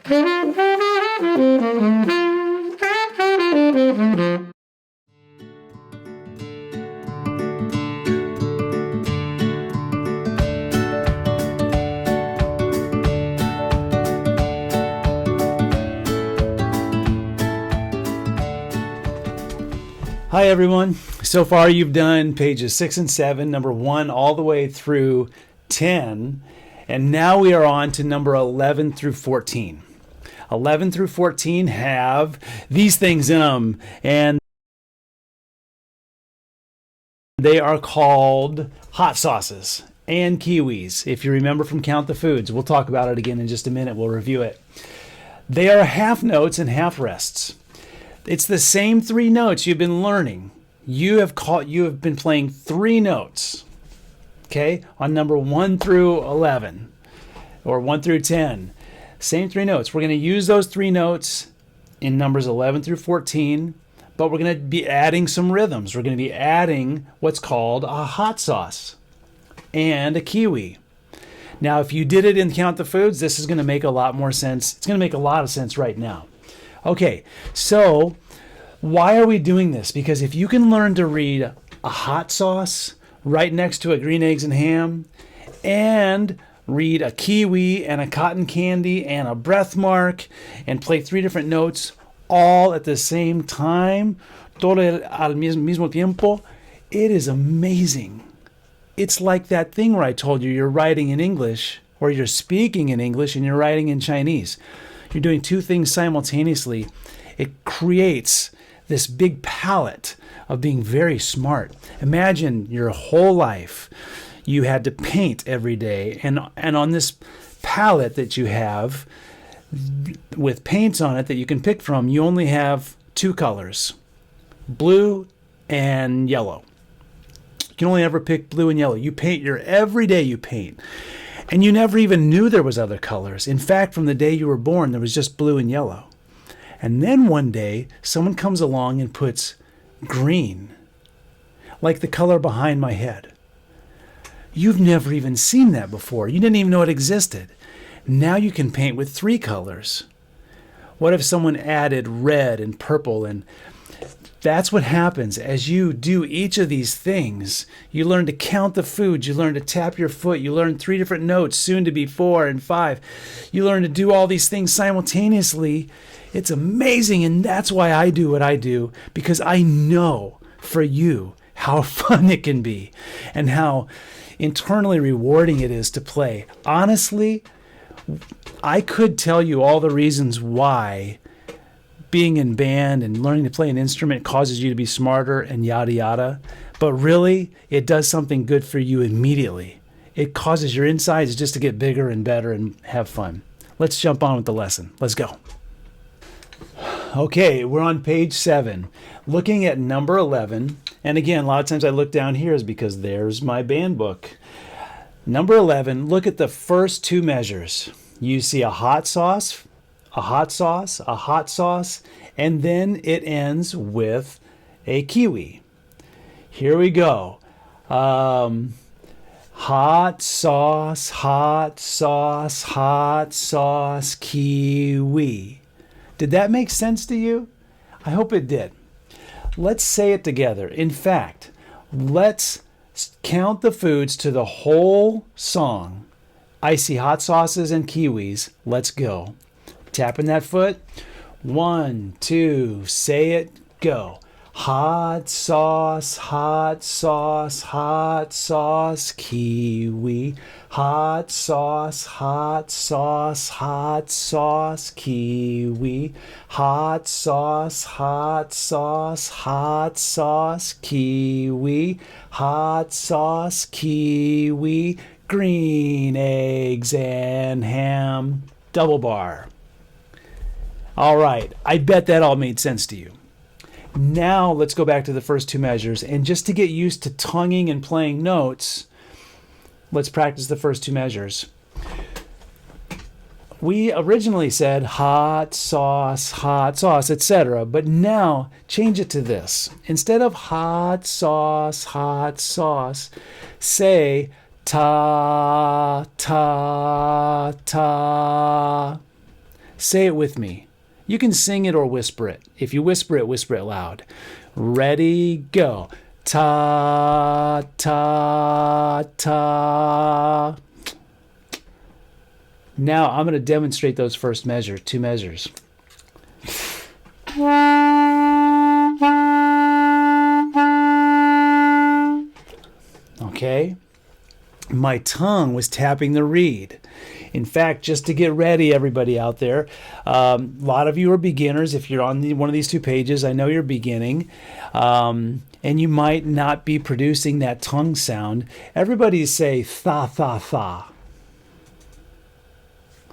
Hi everyone. So far you've done pages 6 and 7, number 1 all the way through 10, and now we are on to number 11 through 14. 11 through 14 have these things in them, and they are called hot sauces and kiwis. If you remember from Count the Foods, we'll talk about it again in just a minute. We'll review it. They are half notes and half rests. It's the same 3 notes you've been learning. You have been playing 3 notes, okay, on number 1 through 11 or 1 through 10. Same 3 notes. We're going to use those 3 notes in numbers 11 through 14, but we're going to be adding some rhythms. We're going to be adding what's called a hot sauce and a kiwi. Now, if you did it in Count the Foods, this is going to make a lot more sense. It's going to make a lot of sense right now. Okay, so why are we doing this? Because if you can learn to read a hot sauce right next to a green eggs and ham, and read a kiwi and a cotton candy and a breath mark, and play 3 different notes all at the same time, todo al mismo tiempo, it is amazing. It's like that thing where I told you you're writing in English, or you're speaking in English and you're writing in Chinese. You're doing 2 things simultaneously. It creates this big palette of being very smart. Imagine your whole life you had to paint every day, and on this palette that you have with paints on it that you can pick from, you only have 2 colors, blue and yellow. You can only ever pick blue and yellow. You paint every day you paint. And you never even knew there was other colors. In fact, from the day you were born, there was just blue and yellow. And then one day, someone comes along and puts green, like the color behind my head. You've never even seen that before. You didn't even know it existed. Now you can paint with 3 colors. What if someone added red and purple? And that's what happens as you do each of these things. You learn to count the foods. You learn to tap your foot. You learn 3 different notes, soon to be 4 and 5. You learn to do all these things simultaneously. It's amazing, and that's why I do what I do, because I know for you how fun it can be and how internally rewarding it is to play. Honestly, I could tell you all the reasons why being in band and learning to play an instrument causes you to be smarter and yada yada, but really it does something good for you immediately. It causes your insides just to get bigger and better and have fun. Let's jump on with the lesson. Let's go. Okay, we're on page 7, looking at number 11. And again, a lot of times I look down here is because there's my band book. Number 11, look at the first 2 measures. You see a hot sauce, a hot sauce, a hot sauce, and then it ends with a kiwi. Here we go. Hot sauce, hot sauce, hot sauce, kiwi. Did that make sense to you? I hope it did. Let's say it together. In fact, let's count the foods to the whole song. I see hot sauces and kiwis. Let's go. Tapping that foot. 1, 2, say it, go. Hot sauce, hot sauce, hot sauce, kiwi. Hot sauce, hot sauce, hot sauce, kiwi. Hot sauce, hot sauce, hot sauce, kiwi. Hot sauce, kiwi. Green eggs and ham. Double bar. All right, I bet that all made sense to you. Now let's go back to the first 2 measures, and just to get used to tonguing and playing notes, let's practice the first 2 measures. We originally said hot sauce, etc., but now change it to this. Instead of hot sauce, say ta, ta, ta. Say it with me. You can sing it or whisper it. If you whisper it loud. Ready, go. Ta, ta, ta. Now I'm going to demonstrate those first measures, 2 measures. Okay? My tongue was tapping the reed. In fact, just to get ready, everybody out there, a lot of you are beginners. If you're on one of these 2 pages, I know you're beginning, and you might not be producing that tongue sound. Everybody say tha, tha, tha.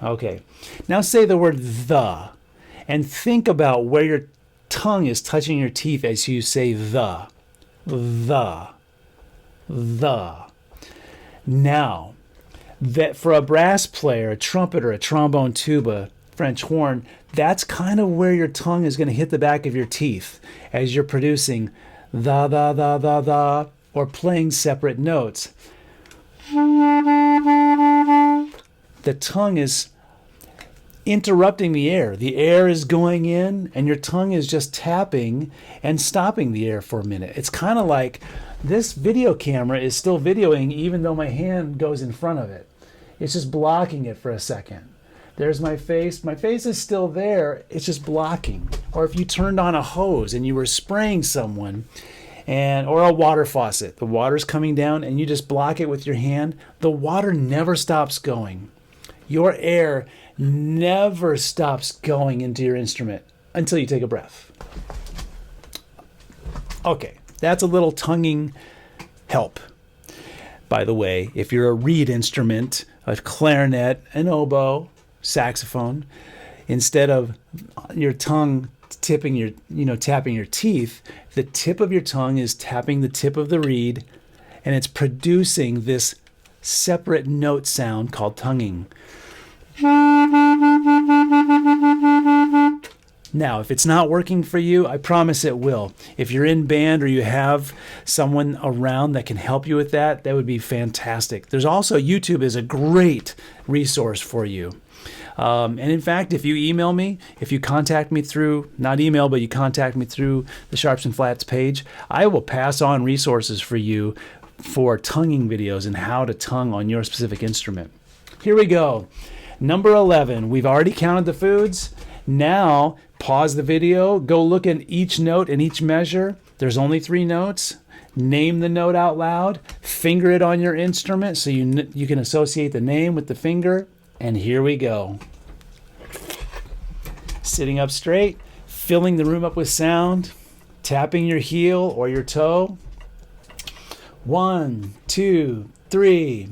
Okay, now say the word the, and think about where your tongue is touching your teeth as you say the. Now, that for a brass player, a trumpeter, a trombone, tuba, French horn, that's kind of where your tongue is going to hit the back of your teeth as you're producing the, or playing separate notes. The tongue is interrupting the air. The air is going in, and your tongue is just tapping and stopping the air for a minute. It's kind of like this video camera is still videoing even though my hand goes in front of it. It's just blocking it for a second. There's my face. My face is still there. It's just blocking. Or if you turned on a hose and you were spraying someone, or a water faucet, the water's coming down and you just block it with your hand, the water never stops going. Your air never stops going into your instrument until you take a breath. Okay, that's a little tonguing help. By the way, if you're a reed instrument, a clarinet, an oboe, saxophone, instead of your tongue tapping your teeth, the tip of your tongue is tapping the tip of the reed, and it's producing this separate note sound called tonguing. Now, if it's not working for you, I promise it will. If you're in band or you have someone around that can help you with that, that would be fantastic. There's also YouTube is a great resource for you. And in fact, if you email me, if you contact me through, not email, but you contact me through the Sharps and Flats page, I will pass on resources for you for tonguing videos and how to tongue on your specific instrument. Here we go. Number 11. We've already counted the foods. Now, pause the video, go look at each note and each measure. There's only 3 notes. Name the note out loud. Finger it on your instrument so you can associate the name with the finger. And here we go. Sitting up straight, filling the room up with sound, tapping your heel or your toe. 1, 2, 3.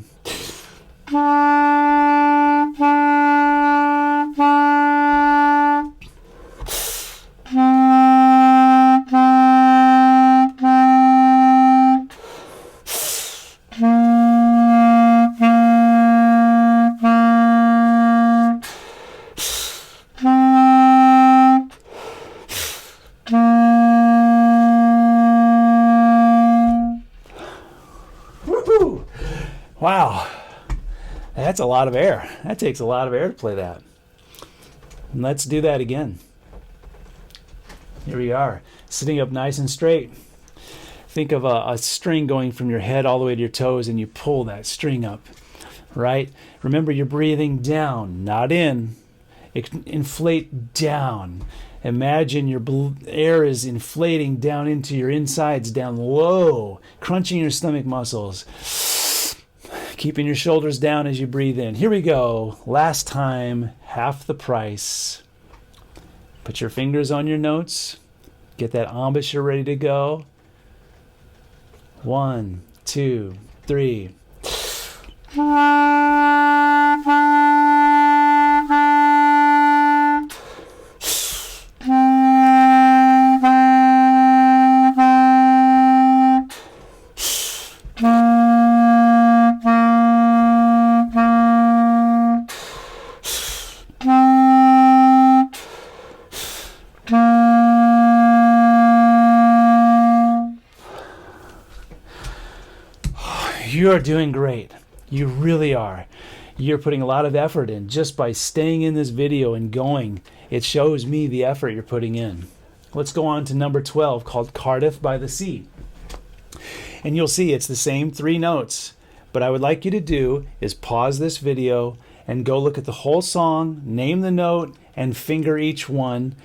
Woohoo! Wow, that's a lot of air. That takes a lot of air to play that. And let's do that again. Here we are, sitting up nice and straight. Think of a string going from your head all the way to your toes, and you pull that string up, right? Remember, you're breathing down, not in. Inflate down. Imagine your air is inflating down into your insides, down low, crunching your stomach muscles, keeping your shoulders down as you breathe in. Here we go. Last time, half the price. Put your fingers on your notes. Get that embouchure ready to go. 1, 2, 3. You are doing great. You really are. You're putting a lot of effort in just by staying in this video and going. It shows me the effort you're putting in. Let's go on to number 12, called Cardiff by the Sea. And you'll see it's the same 3 notes. But I would like you to do is pause this video and go look at the whole song, name the note, and finger each one.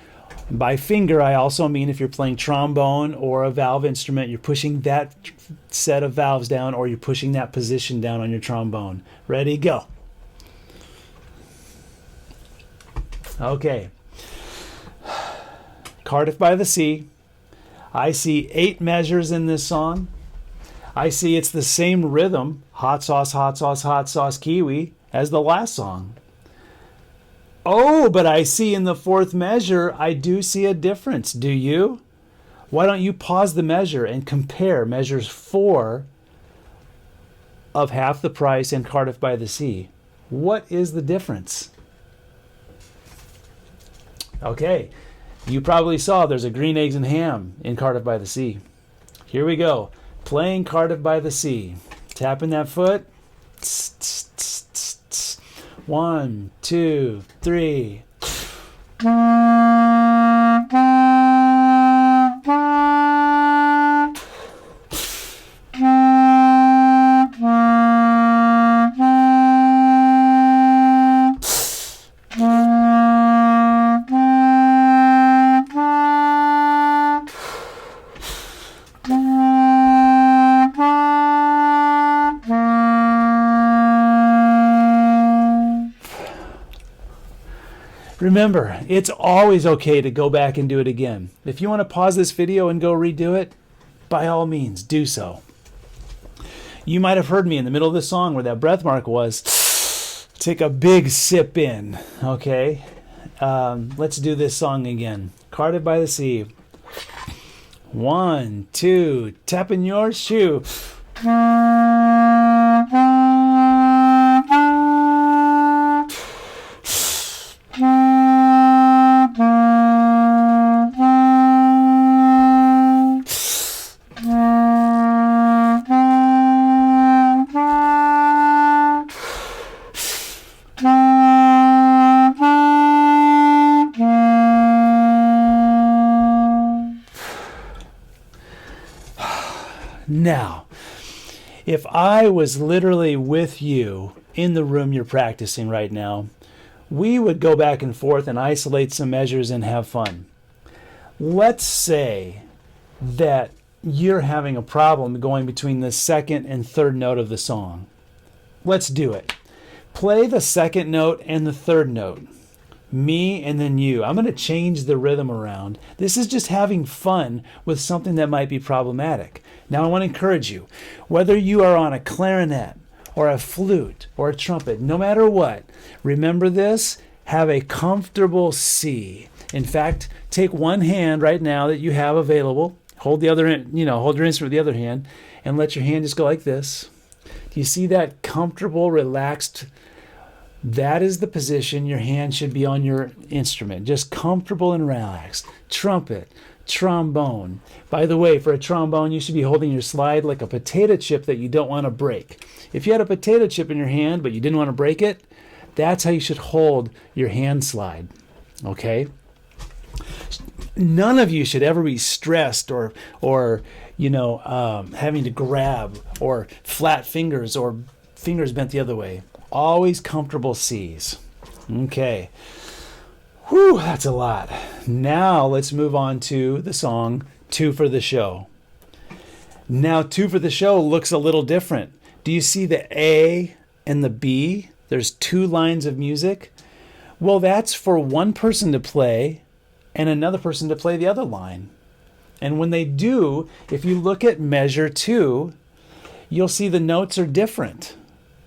By finger, I also mean if you're playing trombone or a valve instrument, you're pushing that set of valves down, or you're pushing that position down on your trombone. Ready, go. Okay. Cardiff by the Sea. I see 8 measures in this song. I see it's the same rhythm, hot sauce, hot sauce, hot sauce, kiwi, as the last song. Oh, but I see in the 4th measure, I do see a difference. Do you? Why don't you pause the measure and compare measures 4 of Half the Price and Cardiff by the Sea? What is the difference? Okay, you probably saw there's a green eggs and ham in Cardiff by the Sea. Here we go. Playing Cardiff by the Sea. Tapping that foot. 1, 2, 3. Remember, it's always okay to go back and do it again. If you want to pause this video and go redo it, by all means, do so. You might have heard me in the middle of the song where that breath mark was. Take a big sip in, okay? Let's do this song again. Cardiff by the Sea. 1, 2, tapping your shoe. Now, if I was literally with you in the room you're practicing right now, we would go back and forth and isolate some measures and have fun. Let's say that you're having a problem going between the 2nd and 3rd note of the song. Let's do it. Play the 2nd note and the 3rd note. Me and then you. I'm going to change the rhythm around. This is just having fun with something that might be problematic. Now I want to encourage you, whether you are on a clarinet or a flute or a trumpet, no matter what, remember this, have a comfortable C. In fact, take one hand right now that you have available, hold the other, hold your instrument with the other hand, and let your hand just go like this. Do you see that comfortable, relaxed? That is the position your hand should be on your instrument, just comfortable and relaxed. Trumpet, trombone. By the way, for a trombone, you should be holding your slide like a potato chip that you don't want to break. If you had a potato chip in your hand, but you didn't want to break it, that's how you should hold your hand slide, okay? None of you should ever be stressed or having to grab or flat fingers or fingers bent the other way. Always comfortable C's. Okay. Whew, that's a lot. Now let's move on to the song 2 for the Show. Now 2 for the Show looks a little different. Do you see the A and the B? There's 2 lines of music. Well, that's for one person to play and another person to play the other line. And when they do, if you look at measure 2, you'll see the notes are different.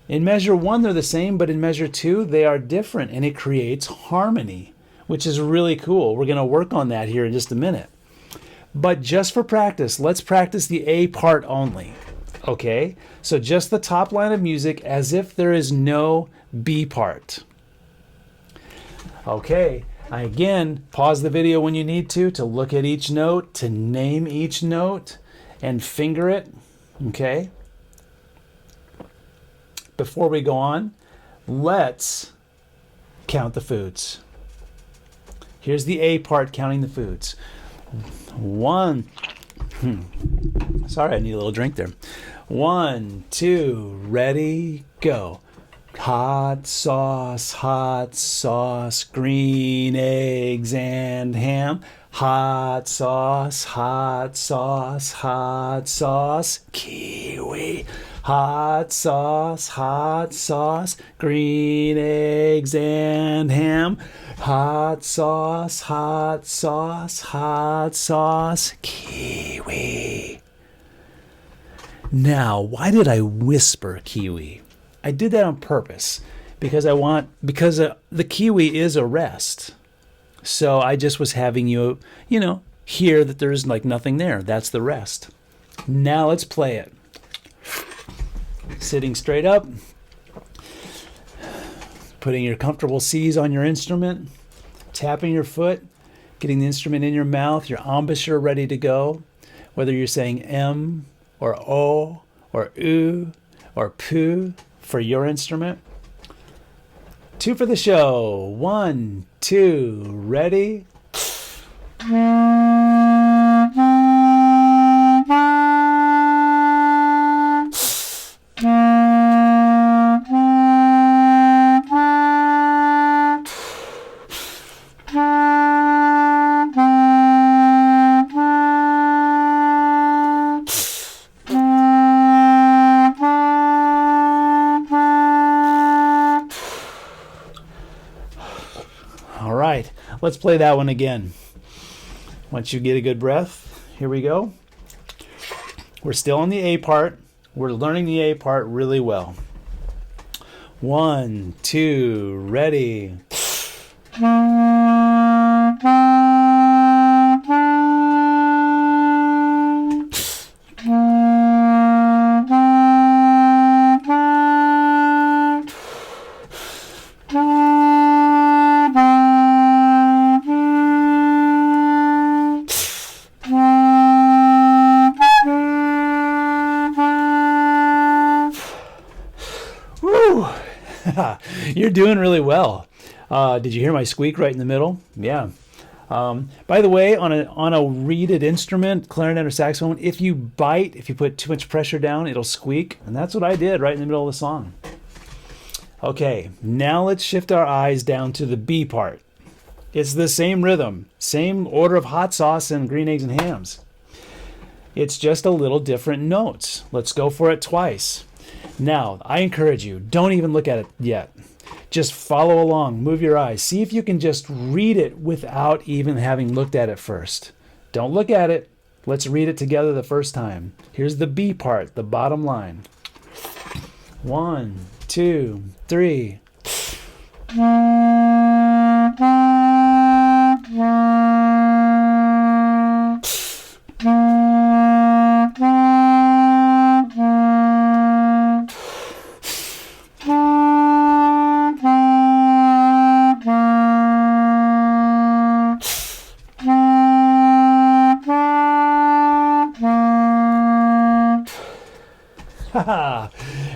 In measure 1, they're the same, but in measure 2, they are different, and it creates harmony, which is really cool. We're going to work on that here in just a minute. But just for practice, let's practice the A part only. Okay? So just the top line of music as if there is no B part. Okay. Again, pause the video when you need to look at each note, to name each note, and finger it. Okay? Before we go on, Let's count the foods. Here's the A part, counting the foods. One. Sorry, I need a little drink there. 1, 2, ready, go. Hot sauce, green eggs and ham. Hot sauce, kiwi. Hot sauce, green eggs and ham. Hot sauce, kiwi. Now, why did I whisper kiwi? I did that on purpose because the kiwi is a rest. So I just was having you hear that there's like nothing there. That's the rest. Now let's play it. Sitting straight up, putting your comfortable C's on your instrument, tapping your foot, getting the instrument in your mouth, your embouchure ready to go, whether you're saying M or O or U or poo for your instrument. 2 for the show. 1, 2, ready. All right, let's play that one again. Once you get a good breath, here we go. We're still on the A part. We're learning the A part really well. 1, 2, ready. You're doing really well. Did you hear my squeak right in the middle? Yeah. By the way, on a reeded instrument, clarinet or saxophone, if you put too much pressure down, it'll squeak. And that's what I did right in the middle of the song. Okay, now let's shift our eyes down to the B part. It's the same rhythm, same order of hot sauce and green eggs and hams. It's just a little different notes. Let's go for it twice. Now, I encourage you, don't even look at it yet. Just follow along, move your eyes. See if you can just read it without even having looked at it first. Don't look at it. Let's read it together the first time. Here's the B part, the bottom line. 1, 2, 3.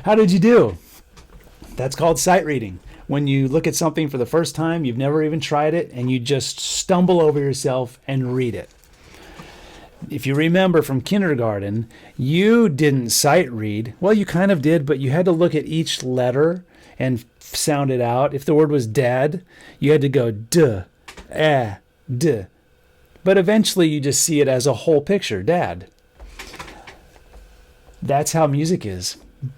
How did you do? That's called sight reading. When you look at something for the first time, you've never even tried it, and you just stumble over yourself and read it. If you remember from kindergarten, you didn't sight read. Well, you kind of did, but you had to look at each letter and sound it out. If the word was dad, you had to go duh, d. But eventually you just see it as a whole picture, dad. That's how music is.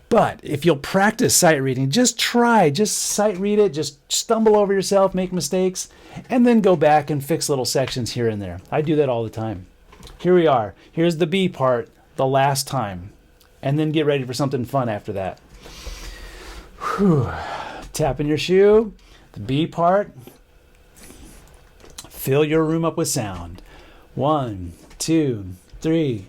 But if you'll practice sight reading, just sight read it, just stumble over yourself, make mistakes, and then go back and fix little sections here and there. I do that all the time. Here we are. Here's the B part the last time. And then get ready for something fun after that. Whew. Tapping your shoe, the B part. Fill your room up with sound. 1, 2, 3.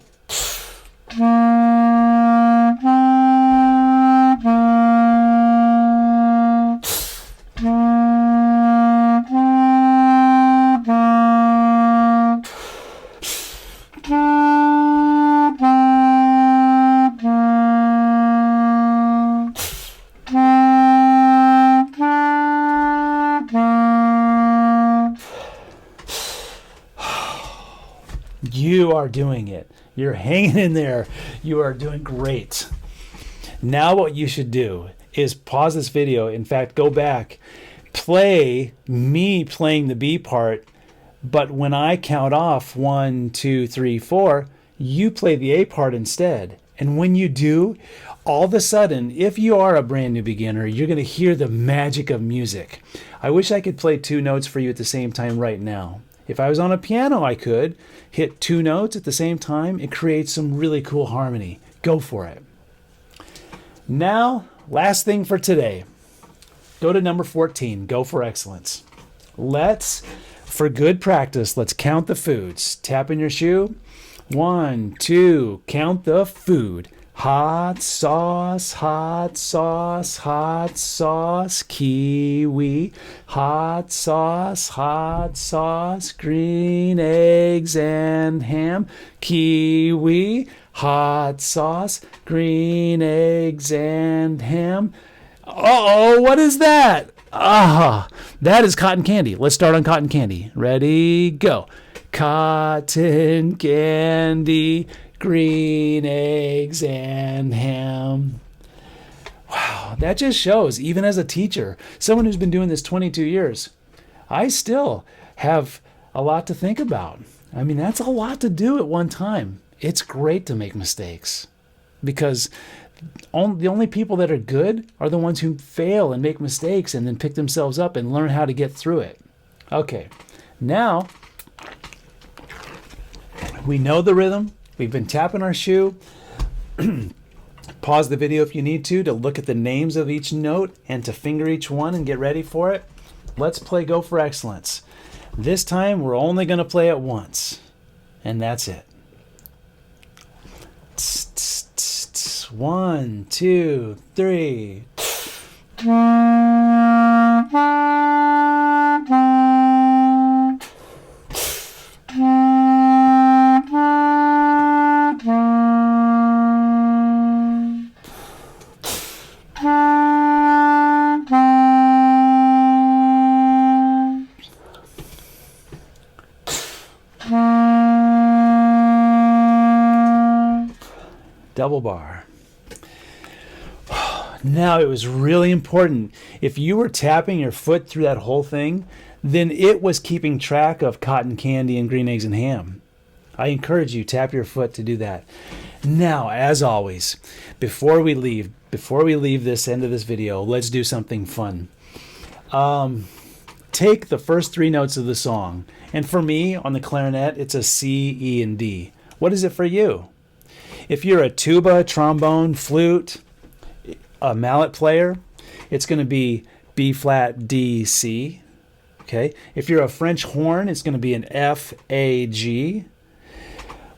You are doing it. You're hanging in there. You are doing great. Now what you should do is pause this video. In fact, go back, play me playing the B part, but when I count off 1, 2, 3, 4, you play the A part instead. And when you do, all of a sudden, if you are a brand new beginner, you're going to hear the magic of music. I wish I could play 2 notes for you at the same time right now. If I was on a piano, I could hit 2 notes at the same time and create some really cool harmony. Go for it. Now, last thing for today. Go to number 14, Go for Excellence. For good practice, let's count the foods. Tap in your shoe. 1, 2, count the food. Hot sauce, hot sauce, hot sauce, kiwi. Hot sauce, green eggs and ham. Kiwi, hot sauce, green eggs and ham. Uh-oh, what is that? That is cotton candy. Let's start on cotton candy. Ready, go. Cotton candy, green eggs and ham. Wow, that just shows, even as a teacher, someone who's been doing this 22 years, I still have a lot to think about. I mean, that's a lot to do at one time. It's great to make mistakes because the only people that are good are the ones who fail and make mistakes and then pick themselves up and learn how to get through it. Okay, now we know the rhythm. We've been tapping our shoe. Pause the video if you need to look at the names of each note and to finger each one and get ready for it. Let's play Go for Excellence. This time we're only going to play it once, and that's it. 1, 2, 3. Double bar. Now, it was really important. If you were tapping your foot through that whole thing, then it was keeping track of cotton candy and green eggs and ham. I encourage you, tap your foot to do that. Now, as always, before we leave this end of this video, let's do something fun. Take the first 3 notes of the song. And for me, on the clarinet, it's a C, E, and D. What is it for you? If you're a tuba, trombone, flute, a mallet player, it's going to be B flat, D, C. Okay. If you're a French horn, it's going to be an F, A, G.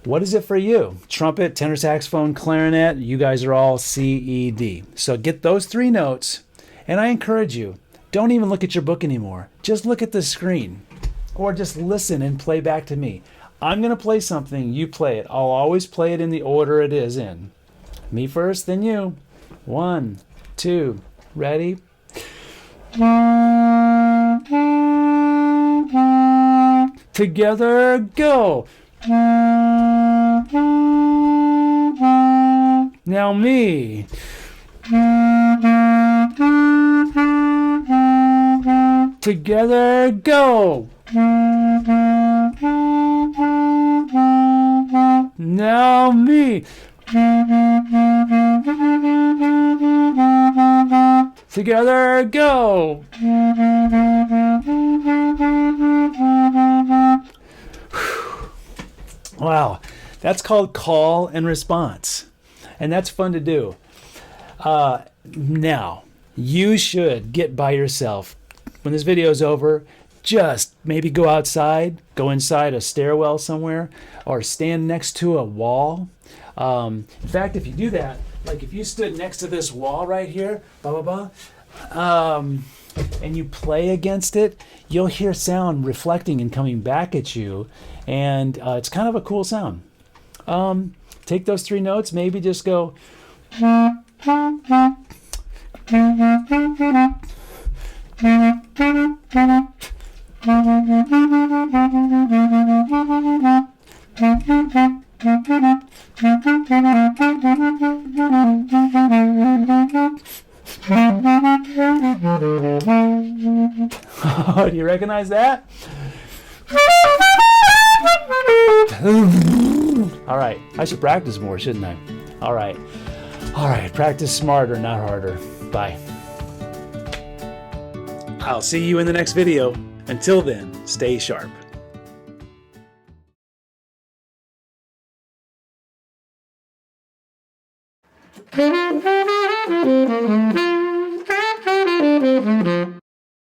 What is it for you? Trumpet, tenor saxophone, clarinet, you guys are all C, E, D. So get those 3 notes, and I encourage you, don't even look at your book anymore. Just look at the screen, or just listen and play back to me. I'm going to play something, you play it. I'll always play it in the order it is in. Me first, then you. 1, 2, ready? Together, go! Now me. Together, go! Now me. Together, go! Wow, that's called call and response. And that's fun to do. Now, you should get by yourself. When this video is over, just maybe go outside, go inside a stairwell somewhere, or stand next to a wall. In fact, if you do that, like if you stood next to this wall right here, and you play against it, you'll hear sound reflecting and coming back at you, and it's kind of a cool sound. Take those 3 notes, maybe just go. Do you recognize that? All right, I should practice more, shouldn't I? All right, practice smarter, not harder. Bye. I'll see you in the next video. Until then, stay sharp.